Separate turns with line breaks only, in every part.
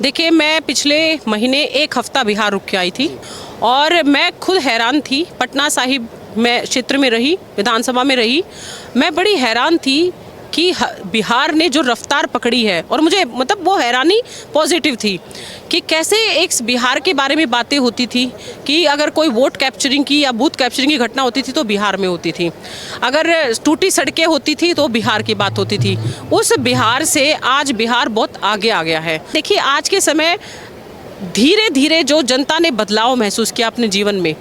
देखिए, मैं पिछले महीने एक हफ्ता बिहार रुक के आई थी और मैं खुद हैरान थी। पटना साहिब में क्षेत्र में रही, विधानसभा में रही। मैं बड़ी हैरान थी कि बिहार ने जो रफ्तार पकड़ी है, और मुझे मतलब वो हैरानी पॉजिटिव थी कि कैसे एक बिहार के बारे में बातें होती थी कि अगर कोई वोट कैप्चरिंग की या बूथ कैप्चरिंग की घटना होती थी तो बिहार में होती थी, अगर टूटी सड़कें होती थी तो बिहार की बात होती थी। उस बिहार से आज बिहार बहुत आगे आ गया है। देखिए, आज के समय धीरे धीरे जो जनता ने बदलाव महसूस किया अपने जीवन में,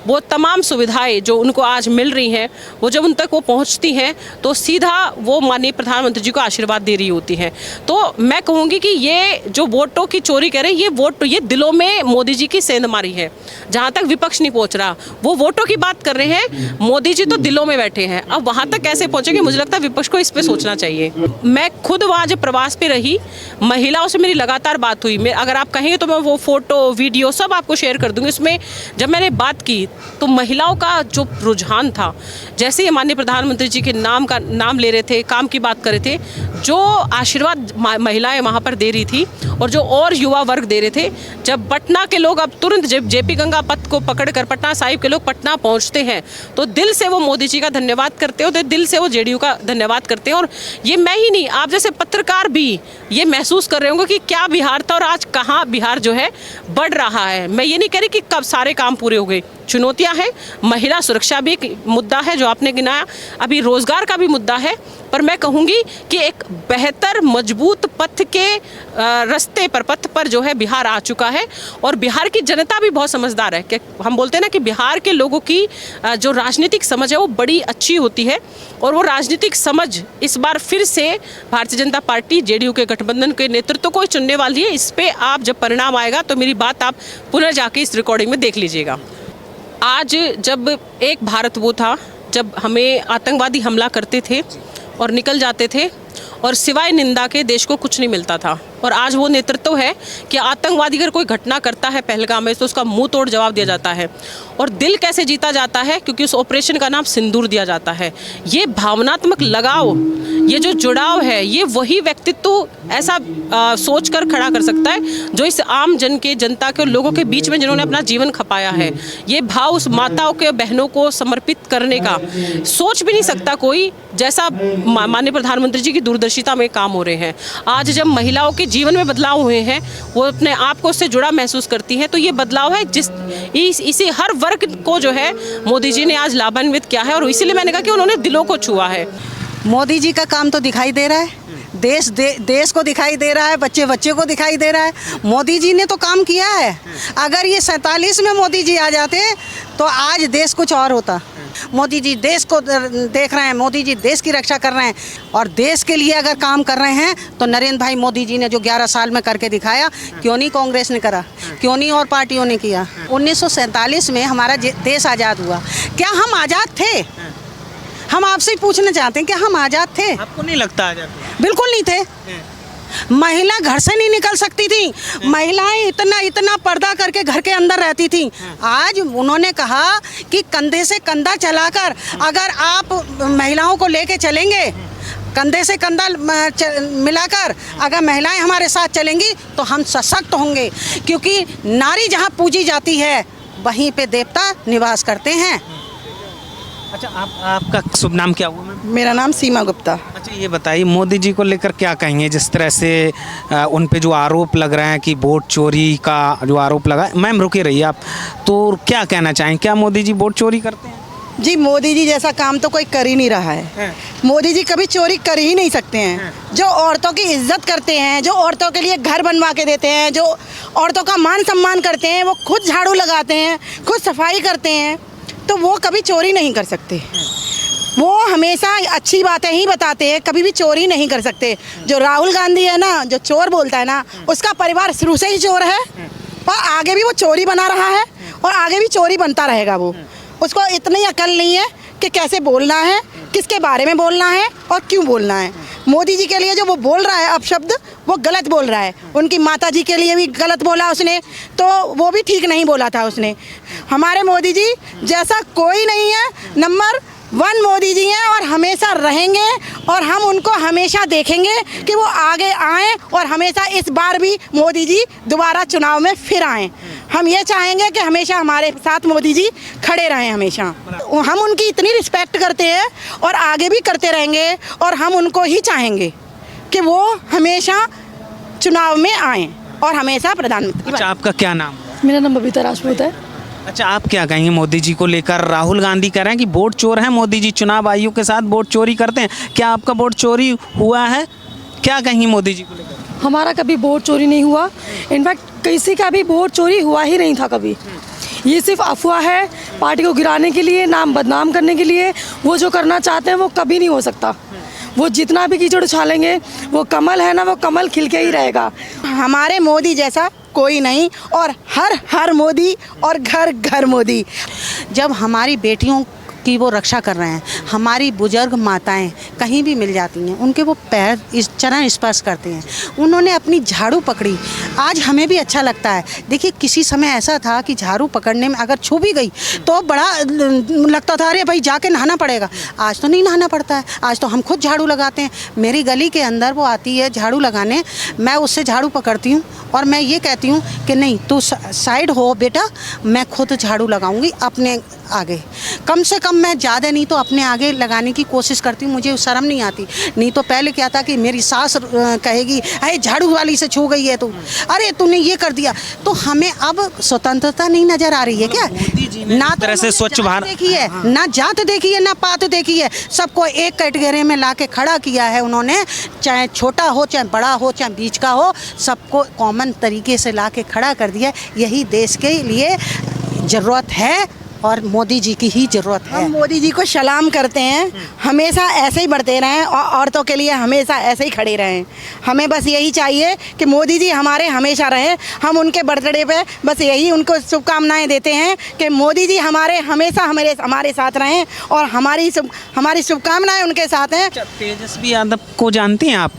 वो तमाम सुविधाएं जो उनको आज मिल रही हैं, वो जब उन तक वो पहुंचती हैं तो सीधा वो माननीय प्रधानमंत्री जी को आशीर्वाद दे रही होती हैं। तो मैं कहूँगी कि ये जो वोटों की चोरी करें, ये दिलों में मोदी जी की सेंधमारी है। जहाँ तक विपक्ष नहीं पहुँच रहा, वो वोटों की बात कर रहे हैं, मोदी जी तो दिलों में बैठे हैं। अब वहाँ तक कैसे पहुँचेंगे, मुझे लगता है विपक्ष को इस पर सोचना चाहिए। मैं खुद वहाँ जब प्रवास पे रही, महिलाओं से मेरी लगातार बात हुई। अगर आप कहेंगे तो मैं वो फोटो वीडियो सब आपको शेयर कर दूंगी। इसमें जब मैंने बात की तो महिलाओं का जो रुझान था, जैसे ही माननीय प्रधानमंत्री जी के नाम ले रहे थे, काम की बात कर रहे थे, जो आशीर्वाद महिलाएं वहाँ पर दे रही थी और जो और युवा वर्ग दे रहे थे, जब पटना के लोग अब तुरंत जेपी गंगा पथ को पकड़कर पटना साहिब के लोग पटना पहुँचते हैं तो दिल से वो मोदी जी का धन्यवाद करते हो, तो दिल से वो जेडीयू का धन्यवाद करते हैं। और ये मैं ही नहीं, आप जैसे पत्रकार भी ये महसूस कर रहे होंगे कि क्या बिहार था और आज कहाँ बिहार जो है बढ़ रहा है। मैं ये नहीं कह रही कि कब सारे काम पूरे हो गए, चुनौतियां हैं। महिला सुरक्षा भी एक मुद्दा है जो आपने गिनाया, अभी रोजगार का भी मुद्दा है। पर मैं कहूँगी कि एक बेहतर मजबूत पथ पर जो है बिहार आ चुका है और बिहार की जनता भी बहुत समझदार है। कि हम बोलते हैं ना कि बिहार के लोगों की जो राजनीतिक समझ है वो बड़ी अच्छी होती है और वो राजनीतिक समझ इस बार फिर से भारतीय जनता पार्टी जेडीयू के गठबंधन के नेतृत्व को चुनने वाली है। इस पर आप जब परिणाम आएगा तो मेरी बात आप पुनः जाके इस रिकॉर्डिंग में देख लीजिएगा। आज जब एक भारत वो था जब हमें आतंकवादी हमला करते थे और निकल जाते थे और सिवाय निंदा के देश को कुछ नहीं मिलता था, और आज वो नेतृत्व है कि आतंकवादी अगर कोई घटना करता है पहलगाम में तो उसका मुंह तोड़ जवाब दिया जाता है। और दिल कैसे जीता जाता है, क्योंकि उस ऑपरेशन का नाम सिंदूर दिया जाता है। ये भावनात्मक लगाव, ये जो जुड़ाव है, ये वही व्यक्तित्व ऐसा सोच कर खड़ा कर सकता है जो इस आम जनता के और लोगों के बीच में जिन्होंने अपना जीवन खपाया है। ये भाव उस माताओं के बहनों को समर्पित करने का सोच भी नहीं सकता कोई, जैसा माननीय प्रधानमंत्री जी की दूरदर्शिता में काम हो रहे हैं। आज जब महिलाओं के जीवन में बदलाव हुए हैं, वो अपने आप को उससे जुड़ा महसूस करती हैं, तो ये बदलाव है इसी हर वर्ग को जो है मोदी जी ने आज लाभान्वित किया है। और इसीलिए मैंने कहा कि उन्होंने दिलों को छुआ है।
मोदी जी का काम तो दिखाई दे रहा है, देश को दिखाई दे रहा है, बच्चे को दिखाई दे रहा है। मोदी जी ने तो काम किया है। अगर ये 47 में मोदी जी आ जाते तो आज देश कुछ और होता। मोदी जी देश को देख रहे हैं, मोदी जी देश की रक्षा कर रहे हैं और देश के लिए अगर काम कर रहे हैं तो नरेंद्र भाई मोदी जी ने जो 11 साल में करके दिखाया, क्यों नहीं कांग्रेस ने करा, क्यों नहीं और पार्टियों ने किया। 1947 में हमारा देश आज़ाद हुआ, क्या हम आज़ाद थे? हम आपसे ही पूछना चाहते हैं, क्या हम आज़ाद थे?
आपको नहीं लगता आज़ाद?
बिल्कुल नहीं थे। महिला घर से नहीं निकल सकती थी, महिलाएं इतना पर्दा करके घर के अंदर रहती थी। आज उन्होंने कहा कि कंधे से कंधा चलाकर अगर आप महिलाओं को लेके चलेंगे, कंधे से कंधा मिलाकर अगर महिलाएं हमारे साथ चलेंगी तो हम सशक्त होंगे, क्योंकि नारी जहां पूजी जाती है वहीं पे देवता निवास करते हैं।
अच्छा, आपका शुभ नाम क्या हुआ?
मेरा नाम सीमा गुप्ता।
अच्छा, ये बताइए मोदी जी को लेकर क्या कहेंगे, जिस तरह से उन पे जो आरोप लग रहे हैं कि वोट चोरी का जो आरोप लगा है। मैम रुके रहिए आप, तो क्या कहना चाहें, क्या मोदी जी वोट चोरी करते हैं?
जी, मोदी जी जैसा काम तो कोई कर ही नहीं रहा है। मोदी जी कभी चोरी कर ही नहीं सकते हैं। जो औरतों की इज्जत करते हैं, जो औरतों के लिए घर बनवा के देते हैं, जो औरतों का मान सम्मान करते हैं, वो खुद झाड़ू लगाते हैं, खुद सफाई करते हैं, तो वो कभी चोरी नहीं कर सकते। वो हमेशा अच्छी बातें ही बताते हैं, कभी भी चोरी नहीं कर सकते। जो राहुल गांधी है ना, जो चोर बोलता है ना, उसका परिवार शुरू से ही चोर है और आगे भी वो चोरी बना रहा है और आगे भी चोरी बनता रहेगा। वो उसको इतनी अकल नहीं है कि कैसे बोलना है, किसके बारे में बोलना है और क्यों बोलना है। मोदी जी के लिए जो वो बोल रहा है अपशब्द, वो गलत बोल रहा है। उनकी माता जी के लिए भी गलत बोला उसने, तो वो भी ठीक नहीं बोला था उसने। हमारे मोदी जी जैसा कोई नहीं है। नंबर वन मोदी जी हैं और हमेशा रहेंगे और हम उनको हमेशा देखेंगे कि वो आगे आएं और हमेशा इस बार भी मोदी जी दोबारा चुनाव में फिर आएं। हम ये चाहेंगे कि हमेशा हमारे साथ मोदी जी खड़े रहें हमेशा। हम उनकी इतनी रिस्पेक्ट करते हैं और आगे भी करते रहेंगे और हम उनको ही चाहेंगे कि वो हमेशा चुनाव में आएं और हमेशा प्रधानमंत्री।
अच्छा, आपका क्या नाम?
मेरा नाम बबीता राजपूत है।
अच्छा, आप क्या कहेंगे मोदी जी को लेकर? राहुल गांधी कह रहे हैं कि वोट चोर हैं मोदी जी, चुनाव आयोग के साथ वोट चोरी करते हैं। क्या आपका वोट चोरी हुआ है? क्या कहेंगे मोदी जी को लेकर?
हमारा कभी वोट चोरी नहीं हुआ। इनफैक्ट किसी का भी वोट चोरी हुआ ही नहीं था कभी। ये सिर्फ अफवाह है, पार्टी को गिराने के लिए, नाम बदनाम करने के लिए। वो जो करना चाहते हैं वो कभी नहीं हो सकता। वो जितना भी कीचड़ उछालेंगे, वो कमल है ना, वो कमल खिल के ही रहेगा।
हमारे मोदी जैसा कोई नहीं और हर हर मोदी और घर घर मोदी।
जब हमारी बेटियों की वो रक्षा कर रहे हैं, हमारी बुजुर्ग माताएं कहीं भी मिल जाती हैं, उनके वो पैर इस चरण स्पर्श करते हैं। उन्होंने अपनी झाड़ू पकड़ी, आज हमें भी अच्छा लगता है। देखिए, किसी समय ऐसा था कि झाड़ू पकड़ने में अगर छू भी गई तो बड़ा लगता था, अरे भाई जाके नहाना पड़ेगा। आज तो नहीं नहाना पड़ता है, आज तो हम खुद झाड़ू लगाते हैं। मेरी गली के अंदर वो आती है झाड़ू लगाने, मैं उससे झाड़ू पकड़ती हूँ और मैं ये कहती हूँ कि नहीं, तू साइड हो बेटा, मैं खुद झाड़ू लगाऊंगी अपने आगे। कम से कम मैं ज़्यादा नहीं तो अपने आगे लगाने की कोशिश करती हूँ, मुझे शर्म नहीं आती। नहीं तो पहले क्या था कि मेरी सास कहेगी, अरे झाड़ू वाली से छू गई है तू, अरे तूने ये कर दिया। तो हमें अब स्वतंत्रता नहीं नज़र आ रही है क्या? ना तो
तरह से स्वच्छ भारत
देखी है, ना जात देखी है, ना पात देखी है, सबको एक कैटेगरी में ला के खड़ा किया है उन्होंने। चाहे छोटा हो, चाहे बड़ा हो, चाहे बीच का हो, सबको कॉमन तरीके से ला के खड़ा कर दिया। यही देश के लिए ज़रूरत है और मोदी जी की ही ज़रूरत है।
हम मोदी जी को सलाम करते हैं, हमेशा ऐसे ही बढ़ते रहें और औरतों के लिए हमेशा ऐसे ही खड़े रहें। हमें बस यही चाहिए कि मोदी जी हमारे हमेशा रहें। हम उनके बर्थडे पे बस यही उनको शुभकामनाएं देते हैं कि मोदी जी हमारे हमेशा हमारे साथ रहें और हमारी शुभकामनाएं उनके साथ हैं।
तेजस्वी यादव को जानती हैं आप?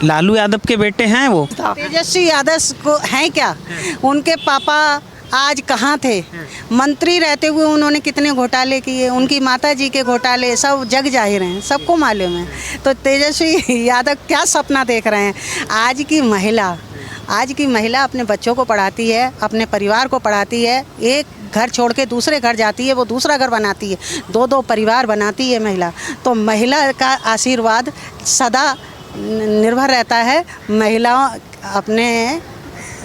लालू यादव के बेटे हैं वो।
तेजस्वी यादव को हैं क्या? उनके पापा आज कहाँ थे? मंत्री रहते हुए उन्होंने कितने घोटाले किए, उनकी माता जी के घोटाले सब जग जाहिर हैं, सबको मालूम है। तो तेजस्वी यादव क्या सपना देख रहे हैं? आज की महिला अपने बच्चों को पढ़ाती है, अपने परिवार को पढ़ाती है, एक घर छोड़ के दूसरे घर जाती है, वो दूसरा घर बनाती है, दो घर बनाती है महिला। तो महिला का आशीर्वाद सदा निर्भर रहता है। महिलाओं अपने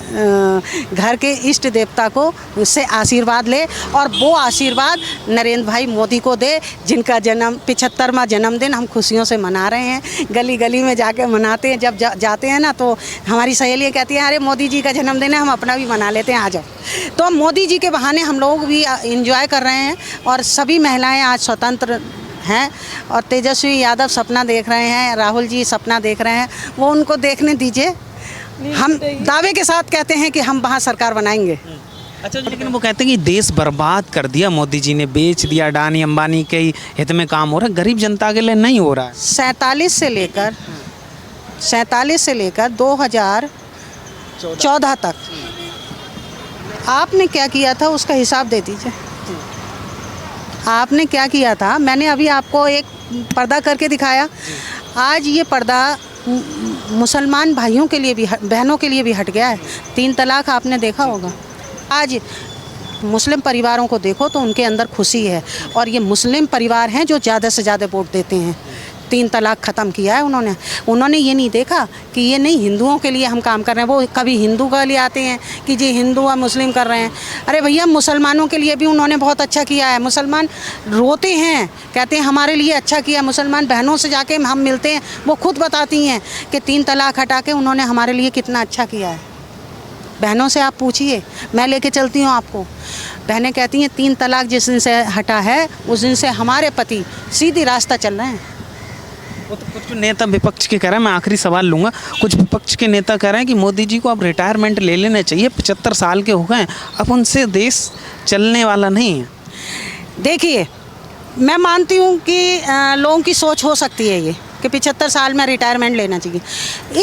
घर के इष्ट देवता को उससे आशीर्वाद ले और वो आशीर्वाद नरेंद्र भाई मोदी को दे, जिनका 75वां जन्मदिन हम खुशियों से मना रहे हैं। गली गली में जाके मनाते हैं। जब जाते हैं ना तो हमारी सहेलियाँ कहती हैं, अरे मोदी जी का जन्मदिन है, हम अपना भी मना लेते हैं, आ जाओ। तो मोदी जी के बहाने हम लोग भी इंजॉय कर रहे हैं और सभी महिलाएँ आज स्वतंत्र हैं। और तेजस्वी यादव सपना देख रहे हैं, राहुल जी सपना देख रहे हैं, वो उनको देखने दीजिए। हम दावे के साथ कहते हैं कि हम वहाँ सरकार बनाएंगे।
अच्छा, लेकिन वो कहते हैं कि देश बर्बाद कर दिया मोदी जी ने, बेच दिया, अडानी अंबानी के हित में काम हो रहा है, गरीब जनता के लिए नहीं हो रहा है।
47 से लेकर 2014 तक आपने क्या किया था उसका हिसाब दे दीजिए। आपने क्या किया था? मैंने अभी आपको एक पर्दा करके दिखाया। आज ये पर्दा मुसलमान भाइयों के लिए भी, बहनों के लिए भी हट गया है। 3 तलाक आपने देखा होगा। आज मुस्लिम परिवारों को देखो तो उनके अंदर खुशी है और ये मुस्लिम परिवार हैं जो ज़्यादा से ज़्यादा वोट देते हैं। 3 तलाक ख़त्म किया है उन्होंने ये नहीं देखा कि ये नहीं हिंदुओं के लिए हम काम कर रहे हैं। वो कभी हिंदू का लिए आते हैं कि जी हिंदू और मुस्लिम कर रहे हैं। अरे भैया, मुसलमानों के लिए भी उन्होंने बहुत अच्छा किया है। मुसलमान रोते हैं, कहते हैं हमारे लिए अच्छा किया। मुसलमान बहनों से जाके हम मिलते हैं, वो खुद बताती हैं कि 3 तलाक हटा के उन्होंने हमारे लिए कितना अच्छा किया है। बहनों से आप पूछिए, मैं लेके चलती हूँ आपको। बहनें कहती हैं 3 तलाक जिस दिन से हटा है उस दिन से हमारे पति सीधी रास्ता चल रहे हैं।
वो तो कुछ नेता विपक्ष के कह रहे हैं, मैं आखिरी सवाल लूँगा, कुछ विपक्ष के नेता कह रहे हैं कि मोदी जी को अब रिटायरमेंट ले लेना चाहिए, 75 साल के हो गए, अब उनसे देश चलने वाला नहीं है।
देखिए, मैं मानती हूँ कि लोगों की सोच हो सकती है ये कि 75 साल में रिटायरमेंट लेना चाहिए।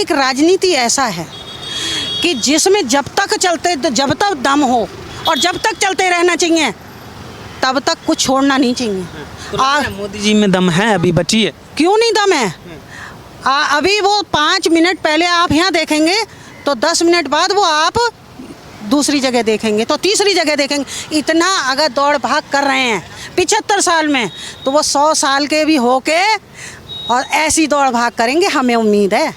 एक राजनीति ऐसा है कि जिसमें जब तक दम हो और जब तक चलते रहना चाहिए, तब तक कुछ छोड़ना नहीं चाहिए।
तो लग रहा है मोदी जी में दम है, अभी बची है।
क्यों नहीं दम है? अभी वो 5 मिनट पहले आप यहाँ देखेंगे तो 10 मिनट बाद वो आप दूसरी जगह देखेंगे तो तीसरी जगह देखेंगे। इतना अगर दौड़ भाग कर रहे हैं 75 साल में, तो वो 100 साल के भी होके और ऐसी दौड़ भाग करेंगे, हमें उम्मीद है।